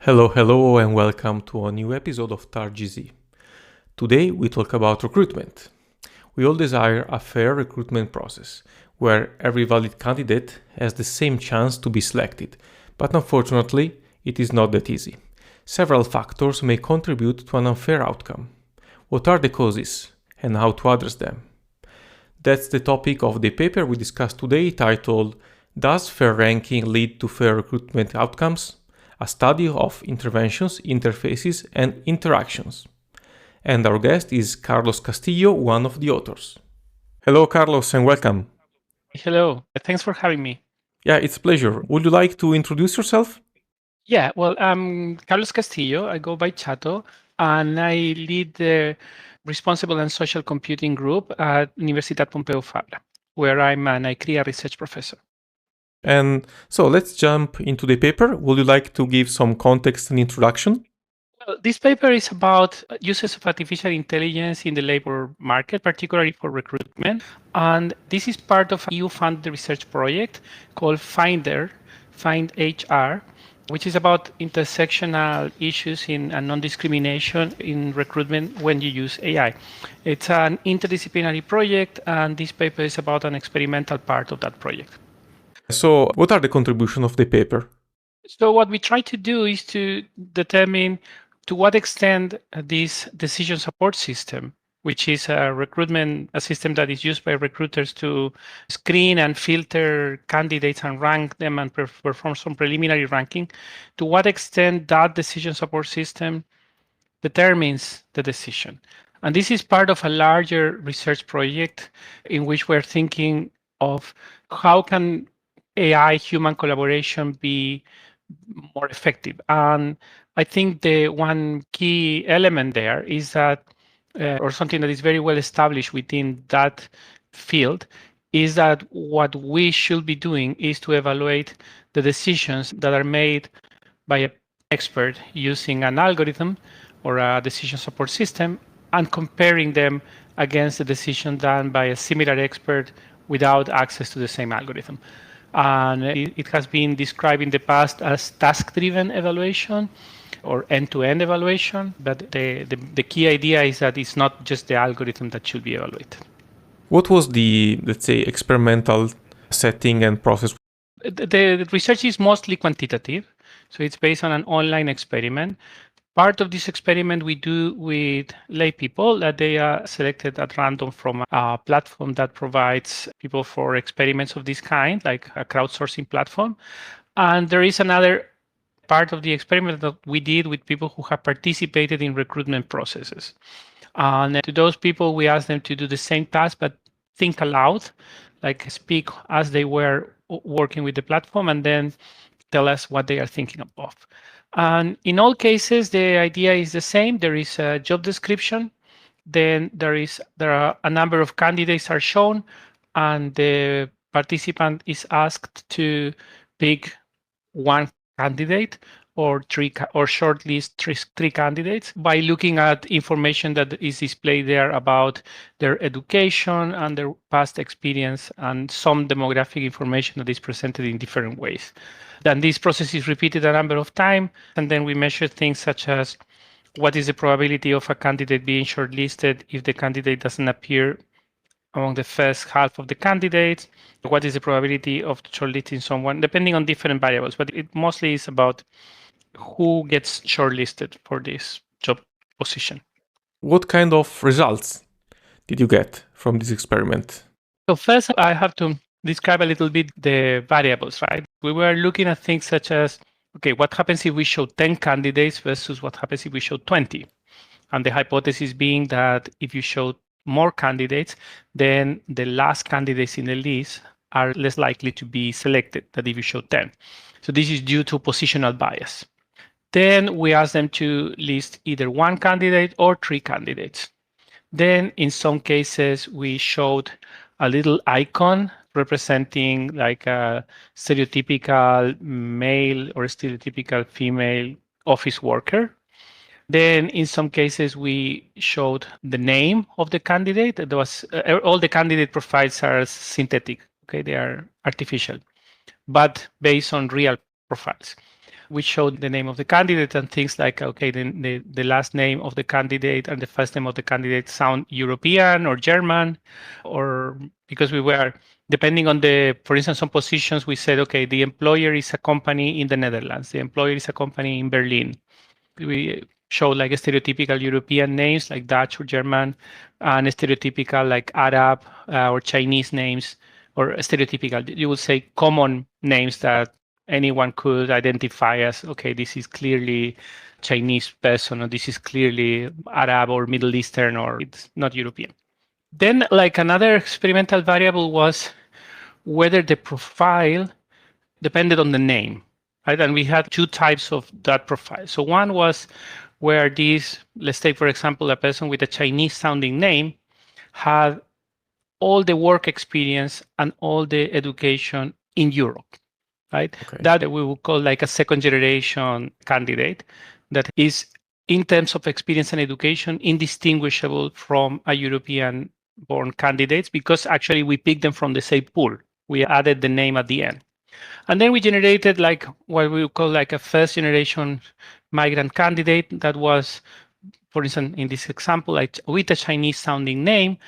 Hello, and welcome to a new episode of targz. Today we talk about recruitment. We all desire a fair recruitment process, where every valid candidate has the same chance to be selected, but unfortunately, it is not that easy. Several factors may contribute to an unfair outcome. What are the causes, and how to address them? That's the topic of the paper we discussed today, titled "Does Fair Ranking Lead to Fair Recruitment Outcomes?" A study of interventions, interfaces, and interactions. And our guest is Carlos Castillo, one of the authors. Hello, Carlos, and welcome. Hello, thanks for having me. Yeah, it's a pleasure. Would you like to introduce yourself? Yeah, well, I'm Carlos Castillo. I go by ChaTo, and I lead the Responsible and Social Computing Group at Universidad Pompeu Fabra, where I'm an ICREA research professor. And so let's jump into the paper. Would you like to give some context and introduction? Well, this paper is about uses of artificial intelligence in the labor market, particularly for recruitment. And this is part of a EU-funded research project called Find HR, which is about intersectional issues in and non-discrimination in recruitment when you use AI. It's an interdisciplinary project, and this paper is about an experimental part of that project. So what are the contributions of the paper? So what we try to do is to determine to what extent this decision support system, which is a system that is used by recruiters to screen and filter candidates and rank them and perform some preliminary ranking, to what extent that decision support system determines the decision. And this is part of a larger research project in which we're thinking of how can AI human collaboration be more effective. And I think the one key element there is that, or something that is very well established within that field, is that what we should be doing is to evaluate the decisions that are made by an expert using an algorithm or a decision support system and comparing them against the decision done by a similar expert without access to the same algorithm. And it has been described in the past as task-driven evaluation or end-to-end evaluation. But the key idea is that it's not just the algorithm that should be evaluated. What was the, let's say, experimental setting and process? The research is mostly quantitative. So it's based on an online experiment. Part of this experiment we do with lay people that they are selected at random from a platform that provides people for experiments of this kind, like a crowdsourcing platform. And there is another part of the experiment that we did with people who have participated in recruitment processes. And to those people, we asked them to do the same task, but think aloud, like speak as they were working with the platform, and then tell us what they are thinking of. And in all cases, the idea is the same. There is a job description. Then there are a number of candidates are shown, and the participant is asked to pick one candidate or shortlist three candidates by looking at information that is displayed there about their education and their past experience and some demographic information that is presented in different ways. Then this process is repeated a number of times, and then we measure things such as what is the probability of a candidate being shortlisted if the candidate doesn't appear among the first half of the candidates, what is the probability of shortlisting someone, depending on different variables, but it mostly is about who gets shortlisted for this job position. What kind of results did you get from this experiment? So first, I have to describe a little bit the variables, right? We were looking at things such as, okay, what happens if we show 10 candidates versus what happens if we show 20? And the hypothesis being that if you show more candidates, then the last candidates in the list are less likely to be selected than if you show 10. So this is due to positional bias. Then we ask them to list either one candidate or three candidates. Then in some cases, we showed a little icon representing like a stereotypical male or stereotypical female office worker. Then in some cases, we showed the name of the candidate. There was all the candidate profiles are synthetic. Okay, they are artificial, but based on real profiles. We showed the name of the candidate and things like, okay, the last name of the candidate and the first name of the candidate sound European or German, or because we were, depending on for instance, some positions, we said, okay, the employer is a company in the Netherlands, the employer is a company in Berlin. We showed like stereotypical European names like Dutch or German, and stereotypical like Arab or Chinese names, or stereotypical, you would say common names that anyone could identify as, okay, this is clearly Chinese person, or this is clearly Arab or Middle Eastern, or it's not European. Then like another experimental variable was whether the profile depended on the name, right? And we had two types of that profile. So one was where let's take, for example, a person with a Chinese sounding name had all the work experience and all the education in Europe, right? Okay. That we would call like a second generation candidate that is, in terms of experience and education, indistinguishable from a European born candidates, because actually we picked them from the same pool. We added the name at the end. And then we generated like what we would call like a first generation migrant candidate that was, for instance, in this example, like with a Chinese sounding name,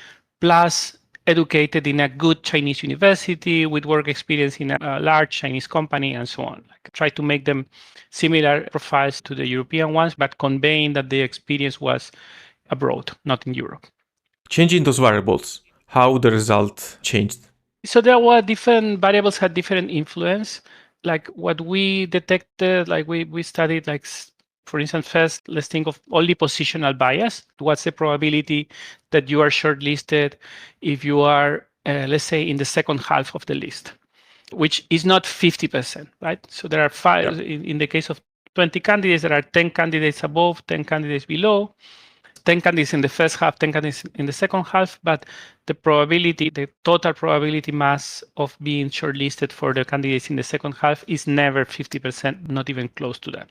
plus educated in a good Chinese university with work experience in a large Chinese company and so on. Like try to make them similar profiles to the European ones, but conveying that the experience was abroad, not in Europe. Changing those variables, how the result changed? So there were different variables had different influence. Like what we detected, like we studied, like for instance, first let's think of only positional bias. What's the probability that you are shortlisted if you are, let's say, in the second half of the list, which is not 50%, right? So there are five. Yeah. In the case of 20 candidates, there are 10 candidates above, 10 candidates below. 10 candidates in the first half, 10 candidates in the second half, but the probability, the total probability mass of being shortlisted for the candidates in the second half is never 50%, not even close to that.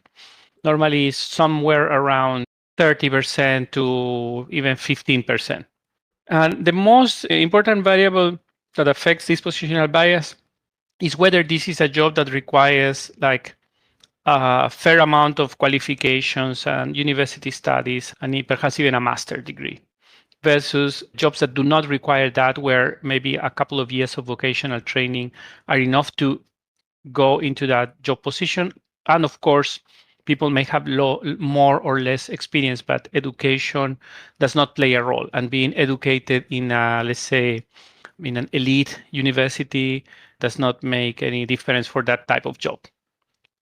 Normally somewhere around 30% to even 15%. And the most important variable that affects this positional bias is whether this is a job that requires like a fair amount of qualifications and university studies, and perhaps even a master's degree, versus jobs that do not require that, where maybe a couple of years of vocational training are enough to go into that job position. And of course, people may have more or less experience, but education does not play a role. And being educated in let's say, in an elite university does not make any difference for that type of job,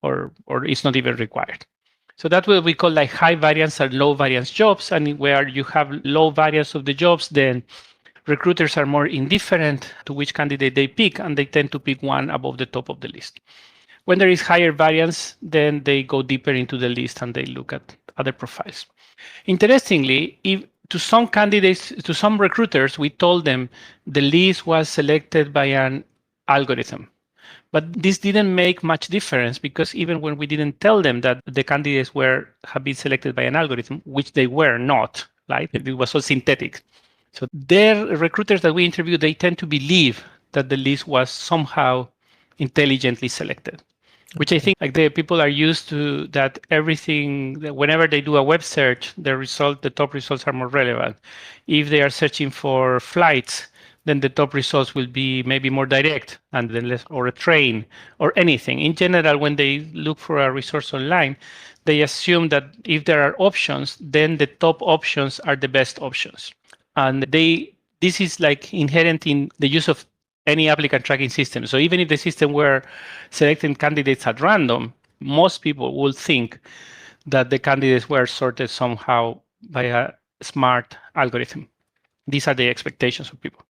or it's not even required. So that's what we call like high variance or low variance jobs. And where you have low variance of the jobs, then recruiters are more indifferent to which candidate they pick, and they tend to pick one above the top of the list. When there is higher variance, then they go deeper into the list and they look at other profiles. Interestingly, to some candidates, to some recruiters, we told them the list was selected by an algorithm. But this didn't make much difference, because even when we didn't tell them that the candidates have been selected by an algorithm, which they were not, right? It was all synthetic. So their recruiters that we interviewed, they tend to believe that the list was somehow intelligently selected, which I think like the people are used to that everything, whenever they do a web search, the top results are more relevant. If they are searching for flights, then the top results will be maybe more direct, and then less, or a train or anything. In general, when they look for a resource online, they assume that if there are options, then the top options are the best options. And this is like inherent in the use of any applicant tracking system. So even if the system were selecting candidates at random, most people will think that the candidates were sorted somehow by a smart algorithm. These are the expectations of people.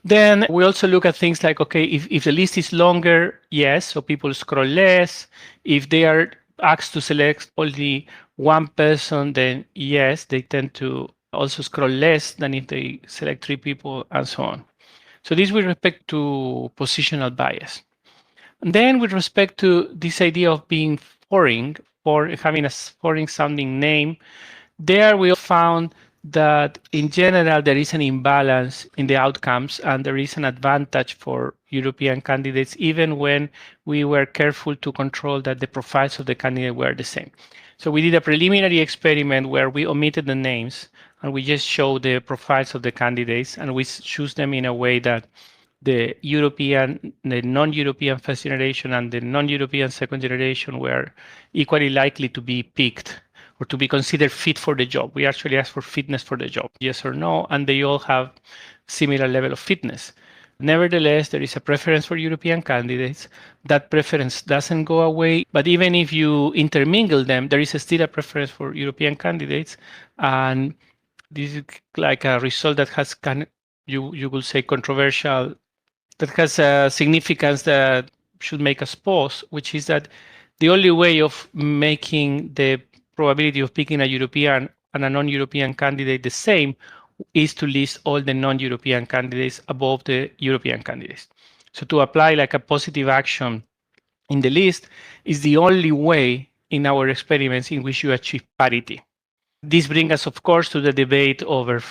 Then we also look at things like, okay, if the list is longer, yes, so people scroll less. If they are asked to select only one person, then yes, they tend to also scroll less than if they select 3 people, and so on. So this with respect to positional bias. And then with respect to this idea of being foreign, or having a foreign sounding name, there we found that in general there is an imbalance in the outcomes and there is an advantage for European candidates, even when we were careful to control that the profiles of the candidate were the same. So we did a preliminary experiment where we omitted the names and we just showed the profiles of the candidates and we choose them in a way that the non-European first generation and the non-European second generation were equally likely to be picked or to be considered fit for the job. We actually asked for fitness for the job, yes or no, and they all have similar level of fitness. Nevertheless, there is a preference for European candidates. That preference doesn't go away, but even if you intermingle them, there is still a preference for European candidates, and this is like a result that has you will say controversial, that has a significance that should make us pause, which is that the only way of making the probability of picking a European and a non-European candidate the same is to list all the non-European candidates above the European candidates. So to apply like a positive action in the list is the only way in our experiments in which you achieve parity. This brings us, of course, to the debate over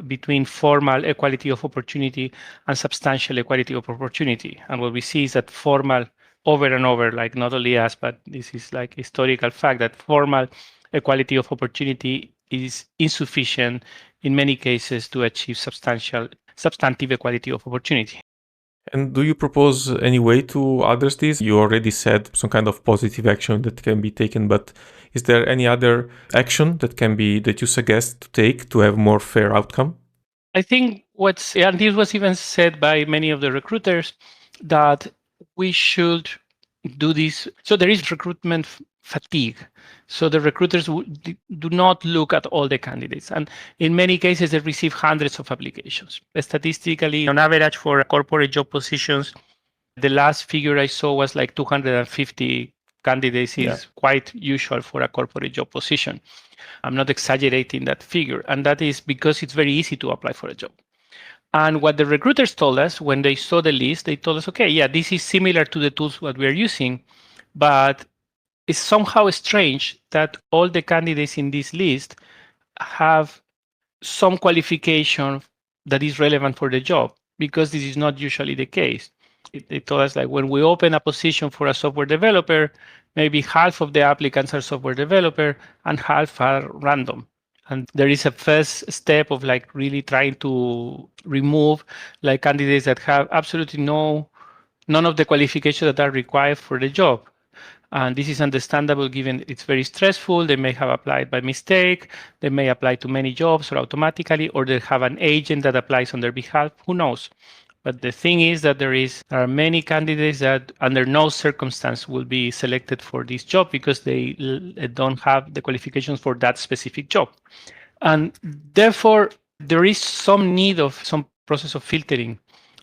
between formal equality of opportunity and substantial equality of opportunity. And what we see is that formal, over and over, like not only us, but this is like historical fact that formal equality of opportunity is insufficient in many cases to achieve substantive equality of opportunity. And do you propose any way to address this? You already said some kind of positive action that can be taken, but is there any other action that you suggest to take to have more fair outcome? I think and this was even said by many of the recruiters, that we should do this. So there is recruitment fatigue. So the recruiters do not look at all the candidates. And in many cases, they receive hundreds of applications. Statistically, on average for corporate job positions, the last figure I saw was like 250 candidates is quite usual for a corporate job position. I'm not exaggerating that figure. And that is because it's very easy to apply for a job. And what the recruiters told us when they saw the list, they told us, okay, yeah, this is similar to the tools that we're using, but it's somehow strange that all the candidates in this list have some qualification that is relevant for the job, because this is not usually the case. They told us like when we open a position for a software developer, maybe half of the applicants are software developer and half are random. And there is a first step of like really trying to remove like candidates that have absolutely none of the qualifications that are required for the job. And this is understandable given it's very stressful. They may have applied by mistake. They may apply to many jobs or automatically, or they have an agent that applies on their behalf. Who knows? But the thing is that there are many candidates that under no circumstance will be selected for this job because they don't have the qualifications for that specific job. And therefore, there is some need of some process of filtering,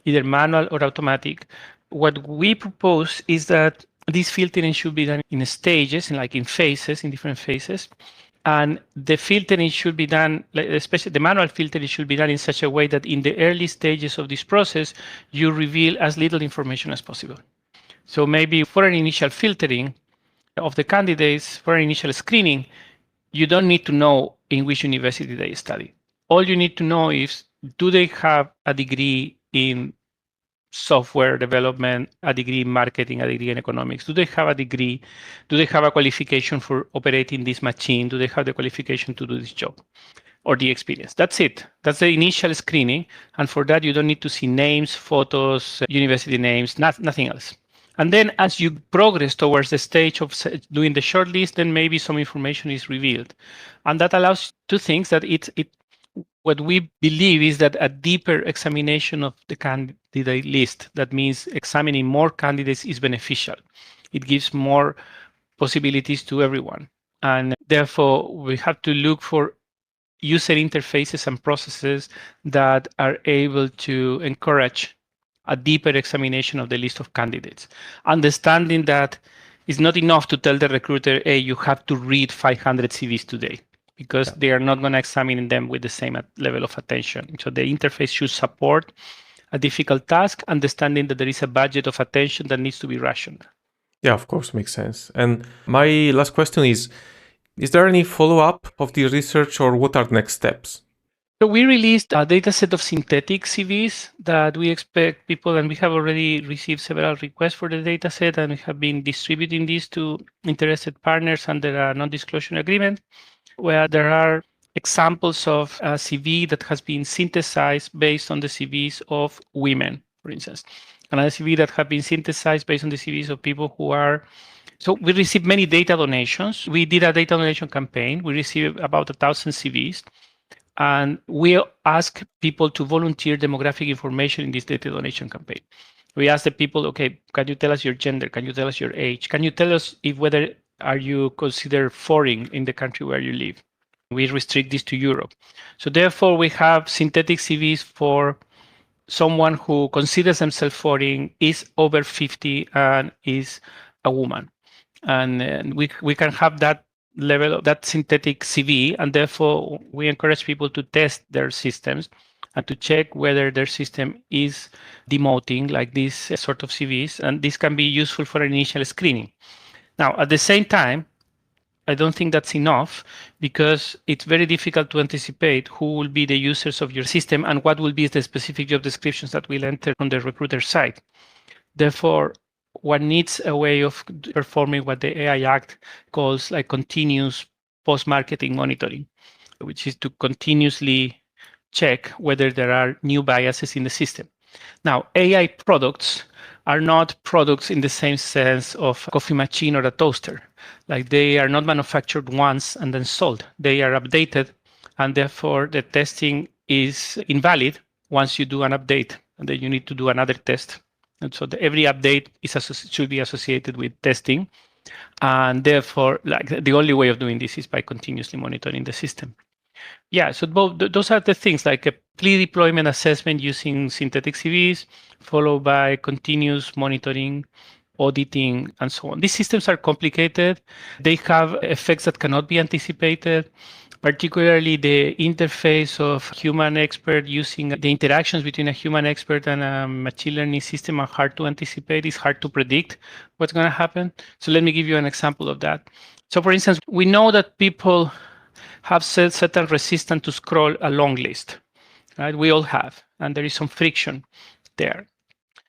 either manual or automatic. What we propose is that this filtering should be done in stages, in phases, in different phases. And the filtering should be done, especially the manual filtering should be done in such a way that in the early stages of this process, you reveal as little information as possible. So maybe for an initial filtering of the candidates, for an initial screening, you don't need to know in which university they study. All you need to know is, do they have a degree in software development, a degree in marketing, a degree in economics? Do they have a degree? Do they have a qualification for operating this machine? Do they have the qualification to do this job or the experience? That's it. That's the initial screening. And for that, you don't need to see names, photos, university names, nothing else. And then as you progress towards the stage of doing the shortlist, then maybe some information is revealed. And that allows two things, that what we believe is that a deeper examination of the candidate list, that means examining more candidates, is beneficial. It gives more possibilities to everyone. And therefore, we have to look for user interfaces and processes that are able to encourage a deeper examination of the list of candidates. Understanding that it's not enough to tell the recruiter, hey, you have to read 500 CVs today, because they are not going to examine them with the same level of attention. So the interface should support a difficult task, understanding that there is a budget of attention that needs to be rationed. Yeah, of course, makes sense. And my last question is there any follow-up of the research, or what are the next steps? So we released a data set of synthetic CVs that we expect people, and we have already received several requests for the data set, and we have been distributing these to interested partners under a non-disclosure agreement, where there are examples of a CV that has been synthesized based on the CVs of women, for instance. Another CV that have been synthesized based on the CVs of people who are. So we received many data donations. We did a data donation campaign. We received about 1,000 CVs. And we ask people to volunteer demographic information in this data donation campaign. We ask the people, okay, can you tell us your gender? Can you tell us your age? Can you tell us if whether are you considered foreign in the country where you live? We restrict this to Europe. So therefore, we have synthetic CVs for someone who considers themselves foreign, is over 50, and is a woman. And we can have that level of that synthetic CV, and therefore we encourage people to test their systems and to check whether their system is demoting like these sort of CVs, and this can be useful for initial screening. Now, at the same time, I don't think that's enough because it's very difficult to anticipate who will be the users of your system and what will be the specific job descriptions that will enter on the recruiter side. Therefore, one needs a way of performing what the AI Act calls like continuous post-marketing monitoring, which is to continuously check whether there are new biases in the system. Now, AI products are not products in the same sense of a coffee machine or a toaster. Like they are not manufactured once and then sold. They are updated, and therefore the testing is invalid once you do an update, and then you need to do another test. And so every update should be associated with testing, and therefore, like the only way of doing this is by continuously monitoring the system. Yeah, so those are the things, like a pre-deployment assessment using synthetic CVs, followed by continuous monitoring, auditing, and so on. These systems are complicated. They have effects that cannot be anticipated, particularly the interface of human expert using the interactions between a human expert and a machine learning system are hard to anticipate. It's hard to predict what's going to happen. So let me give you an example of that. So for instance, we know that people have certain resistance to scroll a long list, right? We all have, and there is some friction there.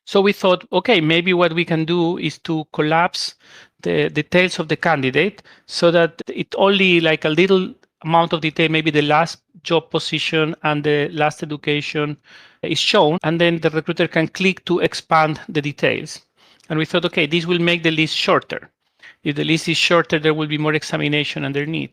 So we thought, okay, maybe what we can do is to collapse the details of the candidate so that it only like a little amount of detail, maybe the last job position and the last education is shown, and then the recruiter can click to expand the details. And we thought, okay, this will make the list shorter. If the list is shorter, there will be more examination underneath.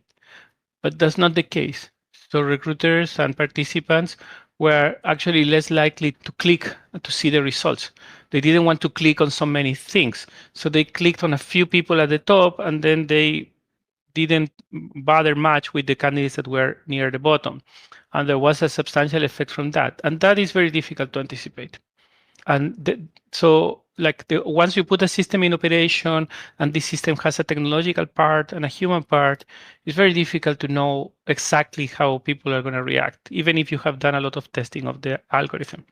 But that's not the case. So recruiters and participants were actually less likely to click to see the results. They didn't want to click on so many things. So they clicked on a few people at the top, and then they didn't bother much with the candidates that were near the bottom. And there was a substantial effect from that. And that is very difficult to anticipate. And so once you put a system in operation and this system has a technological part and a human part, it's very difficult to know exactly how people are going to react, even if you have done a lot of testing of the algorithm.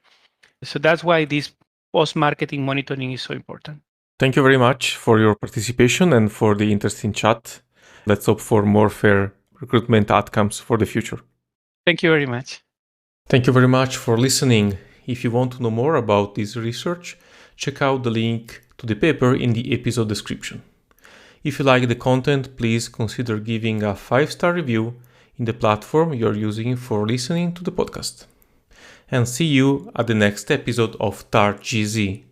So that's why this post-marketing monitoring is so important. Thank you very much for your participation and for the interesting chat. Let's hope for more fair recruitment outcomes for the future. Thank you very much. Thank you very much for listening. If you want to know more about this research, check out the link to the paper in the episode description. If you like the content, please consider giving a 5-star review in the platform you're using for listening to the podcast. And see you at the next episode of targz.